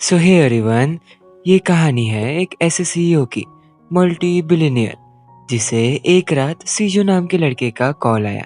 सो hey everyone, ये कहानी है एक ऐसे सीईओ की, मल्टी बिलियनियर, जिसे एक रात सीजो नाम के लड़के का कॉल आया।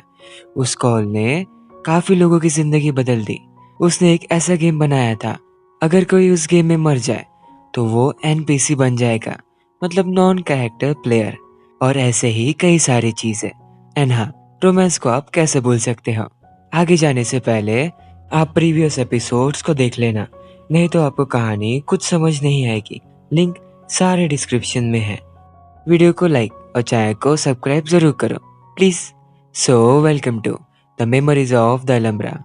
उस कॉल ने काफी लोगों की जिंदगी बदल दी। उसने एक ऐसा गेम बनाया था, अगर कोई उस गेम में मर जाए तो वो एनपीसी बन जाएगा, मतलब नॉन कैरेक्टर प्लेयर, और ऐसे ही कई सारी चीजें। एंड हाँ, रोमांस को आप कैसे भूल सकते हो। आगे जाने से पहले आप प्रीवियस एपिसोड्स को देख लेना, नहीं तो आपको कहानी कुछ समझ नहीं आएगी। लिंक सारे डिस्क्रिप्शन में है। वीडियो को लाइक और चैनल को सब्सक्राइब जरूर करो please. So welcome to the memories of the Alhambra.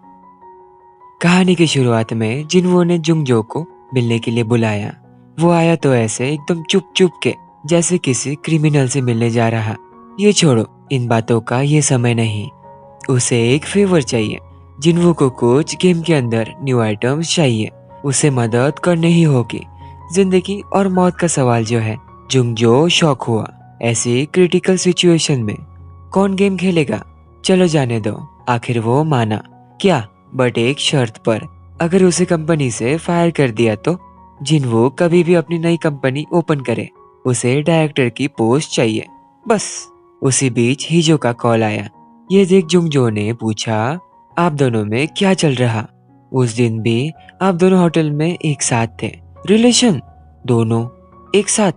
कहानी की शुरुआत में जिनवो ने जुंगजो को मिलने के लिए बुलाया। वो आया तो ऐसे एकदम चुप चुप के, जैसे किसी क्रिमिनल से मिलने जा रहा। ये छोड़ो, इन बातों का ये समय नहीं। उसे एक फेवर चाहिए। जिनवो को कुछ गेम के अंदर न्यू आइटम्स चाहिए। उसे मदद करनी ही होगी। जिंदगी और मौत का सवाल जो है। जुंगजो शॉक हुआ। ऐसी क्रिटिकल सिचुएशन में कौन गेम खेलेगा? चलो जाने दो। आखिर वो माना। क्या? बट एक शर्त पर। अगर उसे कंपनी से फायर कर दिया तो जिनवो कभी भी अपनी नई कंपनी ओपन करे। उसे डायरेक्टर की पोस्ट चाहिए, बस। उसी बीच हिजो का कॉल आया। ये देख जुंगजो ने पूछा, आप दोनों में क्या चल रहा? उस दिन भी आप दोनों होटल में एक साथ थे। रिलेशन? दोनों एक साथ?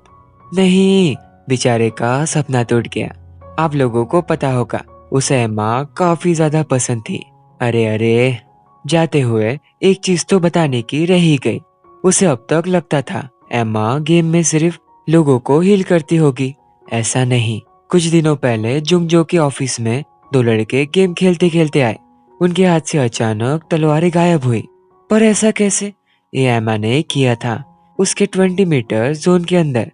नहीं, बेचारे का सपना टूट गया। आप लोगों को पता होगा, उसे एम्मा काफी ज्यादा पसंद थी। अरे अरे, जाते हुए एक चीज तो बताने की रह ही गई। उसे अब तक लगता था एम्मा गेम में सिर्फ लोगों को हील करती होगी। ऐसा नहीं। कुछ दिनों पहले जुंगजो के ऑफिस में दो लड़के गेम खेलते खेलते आए। उनके हाथ से अचानक तलवारें गायब हुई। पर ऐसा कैसे? ये एमा ने किया था। उसके 20 मीटर जोन के अंदर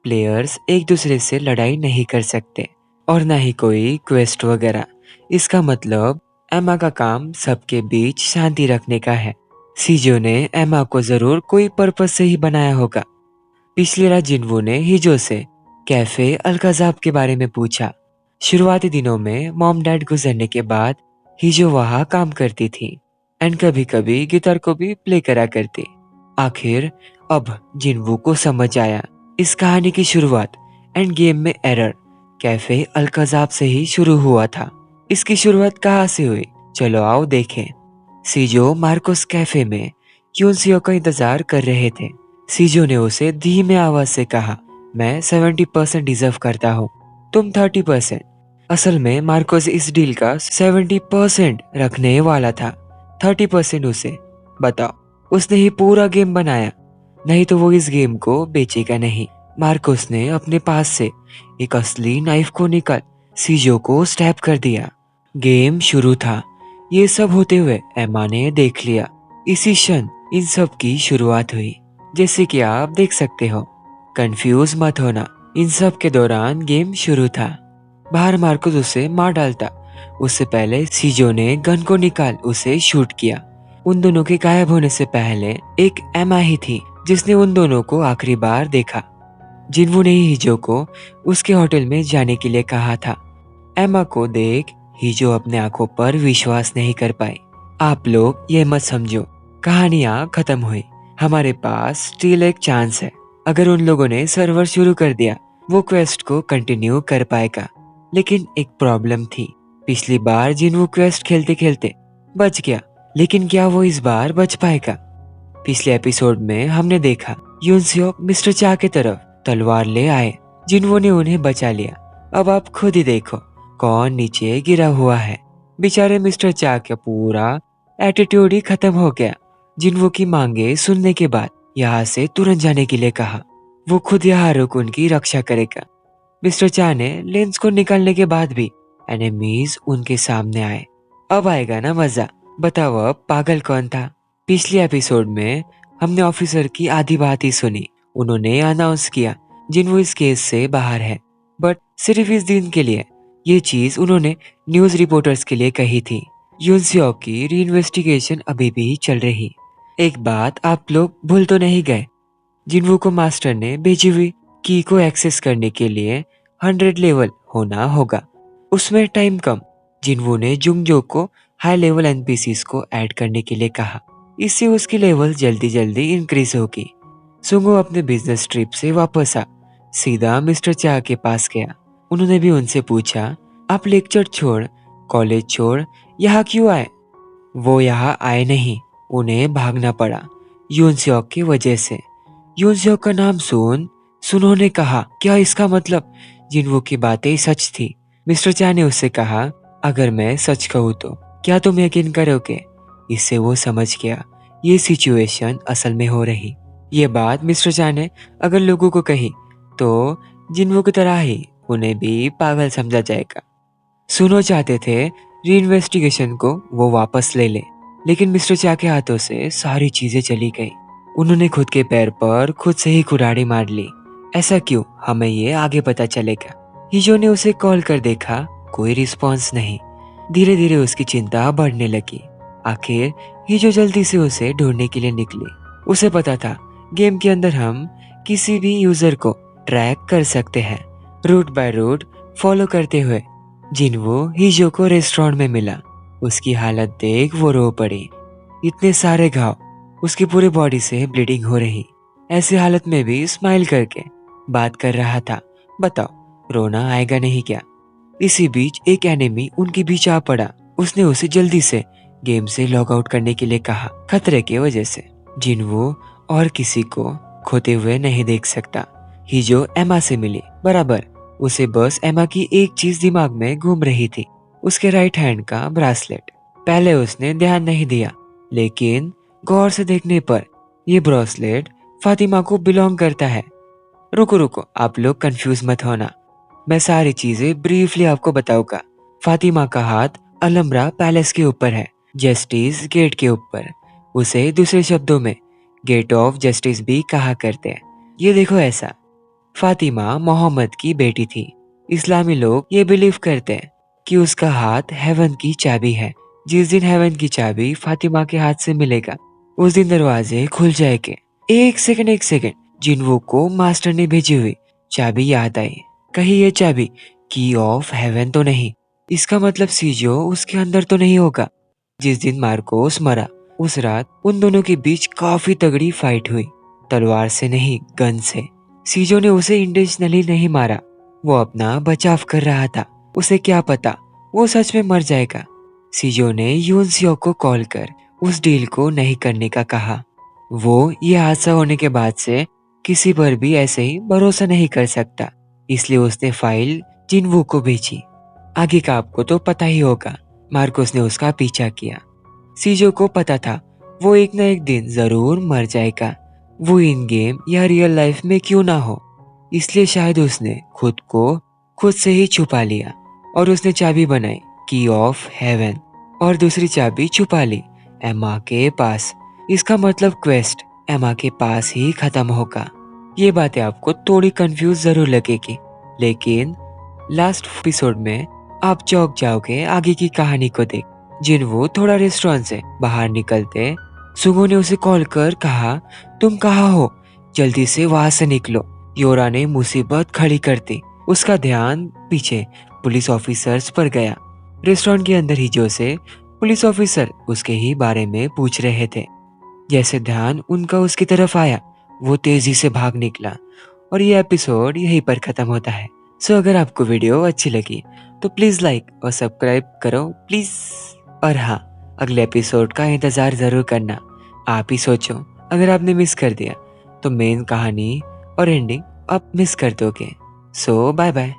प्लेयर्स एक दूसरे से लड़ाई नहीं कर सकते, और ना ही कोई क्वेस्ट वगैरह। इसका मतलब एमा का काम सबके बीच शांति रखने का है। सीजो ने एमा को जरूर कोई पर्पस से ही बनाया होगा। पिछली रात जिन्वो ने हिजो से कैफे अलकाजाब के बारे में पूछा। शुरुआती दिनों में मॉम डैड गुजरने के बाद हिजो वहाँ काम करती थी, एंड कभी कभी गिटार को भी प्ले करा करती। आखिर अब जिन्वो को समझ आया, इस कहानी की शुरुआत एंड गेम में एरर कैफे अलकाजाब से ही शुरू हुआ था। इसकी शुरुआत कहाँ से हुई? चलो आओ देखें। सीजो मार्कोस कैफे में यूनसियो का इंतजार कर रहे थे। सीजो ने उसे धीमे आवाज से कहा, मैं 70% डिजर्व करता हूँ, तुम 30%। असल में मार्कोस इस डील का 70% रखने वाला था। 30% उसे। बताओ, उसने ही पूरा गेम बनाया, नहीं तो वो इस गेम को बेचेगा नहीं। मार्कोस ने अपने पास से एक असली नाइफ को निकाल सीजो को स्टैब कर दिया। गेम शुरू था। ये सब होते हुए एमा ने देख लिया। इसी क्षण इन सब की शुरुआत हुई, जैसे कि आप देख सकते हो। कंफ्यूज मत होना, इन सब के दौरान गेम शुरू था। बाहर मार्कोस उसे मार डालता, उससे पहले सीजो ने गन को निकाल उसे शूट किया। उन दोनों के गायब होने से पहले एक एमा ही थी जिसने उन दोनों को आखिरी बार देखा। जिन्वो ने हिजो को उसके होटल में जाने के लिए कहा था। एमा को देख हिजो अपने आंखों पर विश्वास नहीं कर पाई। आप लोग ये मत समझो कहानियां खत्म हुई, हमारे पास स्टिल एक चांस है। अगर उन लोगों ने सर्वर शुरू कर दिया, वो क्वेस्ट को कंटिन्यू कर पाएगा। लेकिन एक प्रॉब्लम थी। पिछली बार जिन्वो क्वेस्ट खेलते खेलते बच गया, लेकिन क्या वो इस बार बच पाएगा? पिछले एपिसोड में हमने देखा यूनसियो मिस्टर चा की तरफ तलवार ले आए। जिन्वो ने उन्हें बचा लिया। अब आप खुद ही देखो कौन नीचे गिरा हुआ है। बेचारे मिस्टर चा का पूरा एटीट्यूड ही खत्म हो गया। जिन्वो की मांगे सुनने के बाद यहाँ से तुरंत जाने के लिए कहा। वो खुद यहाँ रुक उनकी रक्षा करेगा। मिस्टर चा ने लेंस को निकालने के बाद भी एनिमीज उनके सामने आए। अब आएगा ना मजा। बताओ अब पागल कौन था? पिछले एपिसोड में हमने ऑफिसर की आधी बात ही सुनी। उन्होंने अनाउंस किया जिन्वो इस केस से बाहर है, बट सिर्फ इस दिन के लिए। ये चीज उन्होंने न्यूज रिपोर्टर्स के लिए कही थी। यूनसियो की रीइन्वेस्टिगेशन अभी भी चल रही। एक बात आप लोग भूल तो नहीं गए, जिन्वो को मास्टर ने भेजी हुई की को एक्सेस करने के लिए 100 लेवल होना होगा। उसमें टाइम कम। जिन्वो ने जुंगजो को हाई लेवल एनपीसीज को ऐड करने के लिए कहा। इससे उसकी लेवल जल्दी जल्दी इंक्रीज होगी। सुंगो अपने बिजनेस ट्रिप से वापस आ सीधा मिस्टर चा के पास गया। उन्होंने भी उनसे पूछा, आप लेक्चर छोड़, कॉलेज छोड़ यहाँ क्यों आए? वो यहाँ आए नहीं, उन्हें भागना पड़ा यूनसेok की वजह से। यूनसेok का नाम सुनो ने कहा, क्या इसका मतलब जिनवो की बातें सच थी? मिस्टर चा ने उससे कहा, अगर मैं सच कहूँ तो क्या तुम यकीन करोगे? इससे वो समझ गया ये सिचुएशन असल में हो रही। ये बात मिस्टर चा ने अगर लोगों को कही तो जिनवो की तरह ही उन्हें भी पागल समझा जाएगा। सुनो चाहते थे री इन्वेस्टिगेशन को वो वापस ले ले, लेकिन मिस्टर चा के हाथों से सारी चीजें चली गई। उन्होंने खुद के पैर पर खुद से ही कुल्हाड़ी मार ली। ऐसा क्यों, हमें ये आगे पता चलेगा। हिजो ने उसे कॉल कर देखा, कोई रिस्पॉन्स नहीं। धीरे धीरे उसकी चिंता बढ़ने लगी। आखिर हिजो जल्दी से उसे ढूंढने के लिए निकली। उसे पता था गेम के अंदर हम किसी भी यूजर को ट्रैक कर सकते हैं। रूट बाय रूट फॉलो करते हुए जिनवो हिजो को रेस्टोरेंट में मिला। उसकी हालत देख वो रो पड़ी। इतने सारे घाव, उसकी पूरी बॉडी से ब्लीडिंग हो रही। ऐसी हालत में भी स्माइल करके बात कर रहा था। बताओ, रोना आएगा नहीं क्या? इसी बीच एक एनिमी उनके बीच आ पड़ा। उसने उसे जल्दी से गेम से लॉग आउट करने के लिए कहा, खतरे की वजह से जिनवो और किसी को खोते हुए नहीं देख सकता। हिजो एमा से मिली। बराबर उसे बस एमा की एक चीज दिमाग में घूम रही थी, उसके राइट हैंड का ब्रासलेट। पहले उसने ध्यान नहीं दिया, लेकिन गौर से देखने पर यह ब्रासलेट फातिमा को बिलोंग करता है। रुको रुको, आप लोग कंफ्यूज मत होना, मैं सारी चीजें ब्रीफली आपको बताऊंगा। फातिमा का हाथ अलम्ब्रा पैलेस के ऊपर है, जस्टिस गेट के ऊपर। उसे दूसरे शब्दों में गेट ऑफ जस्टिस भी कहा करते हैं। ये देखो ऐसा, फातिमा मोहम्मद की बेटी थी। इस्लामी लोग ये बिलीव करते हैं कि उसका हाथ हेवन की चाबी है। जिस दिन हेवन की चाबी फातिमा के हाथ से मिलेगा, उस दिन दरवाजे खुल जाएंगे। एक सेकंड, जिन्वो को मास्टर ने भेजी हुई चाबी याद आई। कहीं ये चाबी की ऑफ हेवन तो नहीं? इसका मतलब सीजो उसके अंदर तो नहीं होगा। जिस दिन मार्कोस मरा, उस रात उन दोनों के बीच काफी तगड़ी फाइट हुई, तलवार से नहीं, गन से। सीजो ने उसे इंटेंशनली नहीं मारा, वो अपना बचाव कर रहा था। उसे क्या पता वो सच में मर जाएगा। सीजो ने यूनसियो को कॉल कर उस डील को नहीं करने का कहा। वो ये हादसा होने के बाद से किसी पर भी ऐसे ही भरोसा नहीं कर सकता, इसलिए उसने फाइल जिनवू को भेजी। आगे का आपको तो पता ही होगा, मार्कोस ने उसका पीछा किया। सीजो को पता था वो एक ना एक दिन जरूर मर जाएगा, वो इन गेम या रियल लाइफ में क्यों ना हो। इसलिए शायद उसने खुद को खुद से ही छुपा लिया और उसने चाबी बनाई की ऑफ हेवन, और दूसरी चाबी छुपा ली एमा के पास। इसका मतलब क्वेस्ट एमा के पास ही खत्म होगा। ये बातें आपको थोड़ी कंफ्यूज जरूर लगेगी, लेकिन लास्ट एपिसोड में आप चौंक जाओगे आगे की कहानी को देख। जिनवो थोड़ा रेस्टोरेंट से बाहर निकलते सुगो ने उसे कॉल कर कहा, तुम कहाँ हो? जल्दी से वहां से निकलो। योरा ने मुसीबत खड़ी कर दी। उसका ध्यान पीछे पुलिस ऑफिसर्स पर गया। रेस्टोरेंट के अंदर ही जो से पुलिस ऑफिसर उसके ही बारे में पूछ रहे थे। जैसे ध्यान उनका उसकी तरफ आया, वो तेजी से भाग निकला। और ये एपिसोड यहीं पर खत्म होता है। सो अगर आपको वीडियो अच्छी लगी तो प्लीज लाइक और सब्सक्राइब करो प्लीज। और हाँ, अगले एपिसोड का इंतजार जरूर करना। आप ही सोचो, अगर आपने मिस कर दिया तो मेन कहानी और एंडिंग आप मिस कर दोगे। सो बाय बाय।